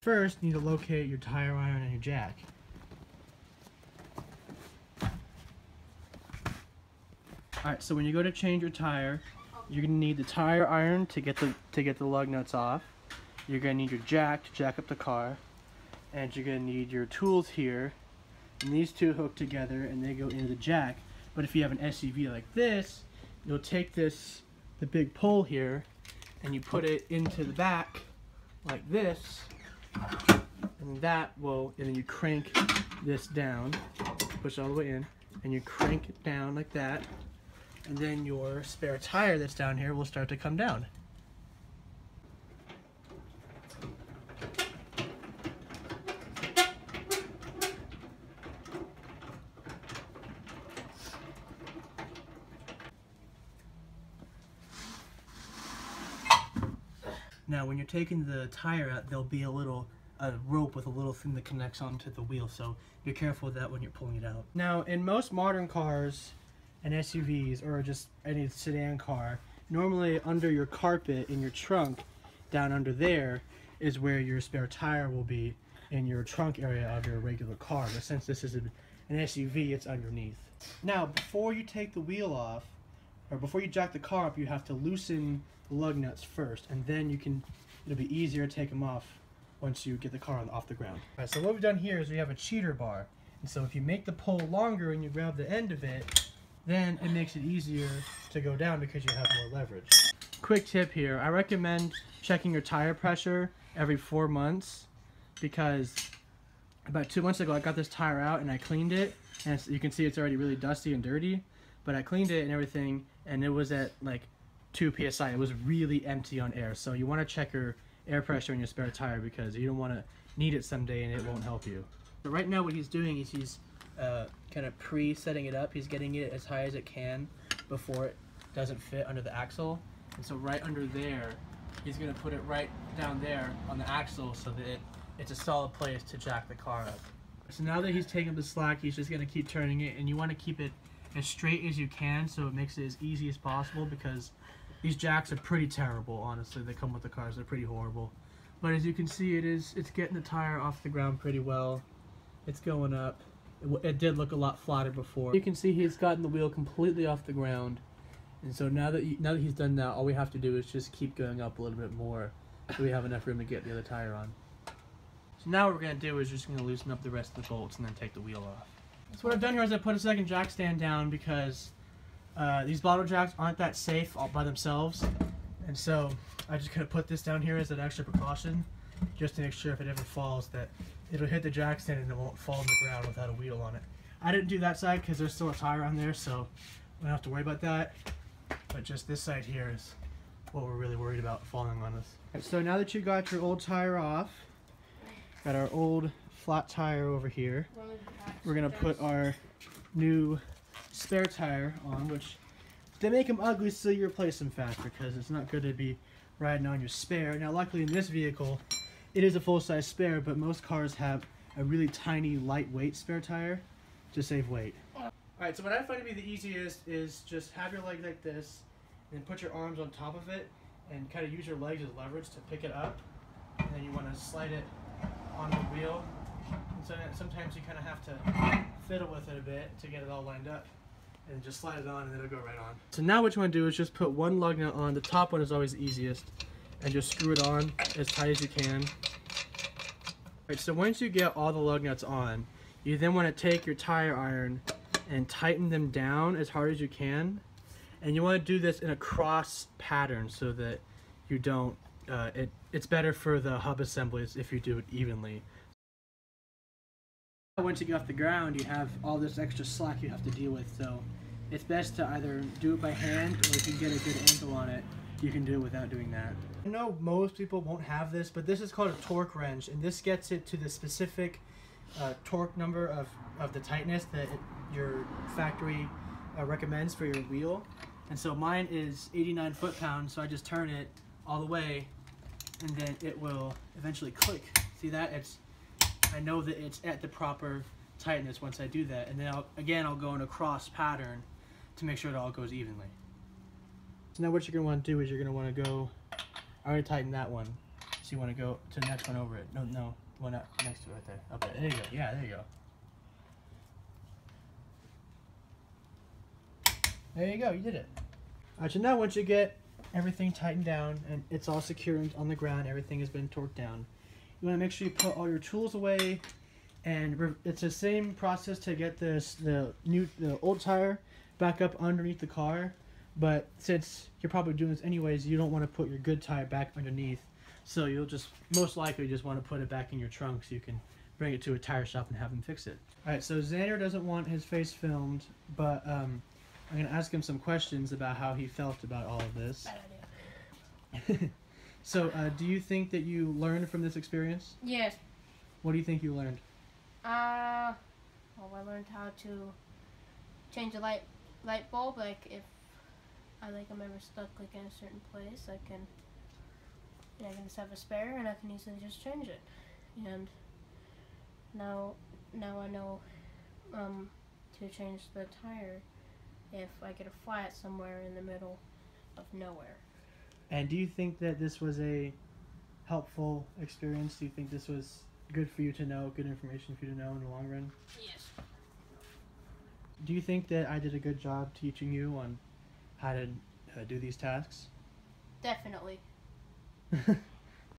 First, you need to locate your tire iron and your jack. Alright, so when you go to change your tire, you're going to need the tire iron to get the lug nuts off. You're going to need your jack to jack up the car. And you're going to need your tools here. And these two hook together and they go into the jack. But if you have an SUV like this, you'll take the big pole here and you put it into the back like this. And then you crank this down, push it all the way in, and you crank it down like that. And then your spare tire that's down here will start to come down. Now when you're taking the tire out, there'll be a rope with a little thing that connects onto the wheel, so be careful with that when you're pulling it out. Now in most modern cars and SUVs, or just any sedan car, normally under your carpet in your trunk, down under there, is where your spare tire will be in your trunk area of your regular car. But since this is an SUV, it's underneath. Now before you take the wheel off, or before you jack the car up, you have to loosen the lug nuts first, and then it'll be easier to take them off once you get the car off the ground. Alright, so what we've done here is we have a cheater bar. And so if you make the pole longer and you grab the end of it, then it makes it easier to go down because you have more leverage. Quick tip here, I recommend checking your tire pressure every 4 months, because about 2 months ago I got this tire out and I cleaned it, and you can see it's already really dusty and dirty, but I cleaned it and everything and it was at like 2 psi. It was really empty on air, so you want to check your air pressure in your spare tire because you don't want to need it someday and it won't help you. So right now what he's doing is he's kind of pre-setting it up. He's getting it as high as it can before it doesn't fit under the axle. And so right under there, he's going to put it right down there on the axle so that it's a solid place to jack the car up. So now that he's taking up the slack, he's just going to keep turning it, and you want to keep it as straight as you can so it makes it as easy as possible, because these jacks are pretty terrible, honestly. They come with the cars, they're pretty horrible. But as you can see, it's getting the tire off the ground pretty well. It's going up. It did look a lot flatter before. You can see he's gotten the wheel completely off the ground. And so now that he's done that, all we have to do is just keep going up a little bit more so we have enough room to get the other tire on. So now what we're going to do is just going to loosen up the rest of the bolts and then take the wheel off. So what I've done here is I put a second jack stand down because these bottle jacks aren't that safe all by themselves, and so I just kind of put this down here as an extra precaution, just to make sure if it ever falls that it'll hit the jack stand and it won't fall on the ground without a wheel on it. I didn't do that side because there's still a tire on there, so we don't have to worry about that, but just this side here is what we're really worried about falling on us. Right, so now that you got your old tire off, got our old flat tire over here, we're going to put our new spare tire on, which they make them ugly so you replace them faster because it's not good to be riding on your spare. Now luckily in this vehicle it is a full-size spare, but most cars have a really tiny lightweight spare tire to save weight. Alright, so what I find to be the easiest is just have your leg like this and put your arms on top of it and kind of use your legs as leverage to pick it up, and then you want to slide it on the wheel. And so sometimes you kind of have to fiddle with it a bit to get it all lined up, and just slide it on and it'll go right on. So now what you want to do is just put one lug nut on. The top one is always the easiest, and just screw it on as tight as you can. Alright, so once you get all the lug nuts on, you then want to take your tire iron and tighten them down as hard as you can, and you want to do this in a cross pattern so that you don't it's better for the hub assemblies if you do it evenly. Once you get off the ground, you have all this extra slack you have to deal with, so it's best to either do it by hand, or if you get a good angle on it, you can do it without doing that. I know most people won't have this, but this is called a torque wrench, and this gets it to the specific torque number of the tightness that your factory recommends for your wheel. And so mine is 89 foot-pounds, so I just turn it all the way, and then it will eventually click. See that? I know that it's at the proper tightness once I do that, and then I'll go in a cross pattern to make sure it all goes evenly. So now what you're going to want to do is you're going to want to go, I already tightened that one, So you want to go to the next one over it. No, one up next to it right there. Up there. There you go. Yeah, there you go. There you go. You did it. All right. So now once you get everything tightened down and it's all secure on the ground, everything has been torqued down. You want to make sure you put all your tools away, and it's the same process to get the old tire back up underneath the car. But since you're probably doing this anyways, you don't want to put your good tire back underneath. So you'll just most likely just want to put it back in your trunk so you can bring it to a tire shop and have them fix it. All right. So Xander doesn't want his face filmed, but I'm gonna ask him some questions about how he felt about all of this. Bad idea. So, do you think that you learned from this experience? Yes. What do you think you learned? Well, I learned how to change a light bulb. Like if I'm ever stuck like in a certain place, I can just have a spare and I can easily just change it. And now I know to change the tire if I get a flat somewhere in the middle of nowhere. And do you think that this was a helpful experience? Do you think this was good for you to know, good information for you to know in the long run? Yes. Do you think that I did a good job teaching you on how to do these tasks? Definitely.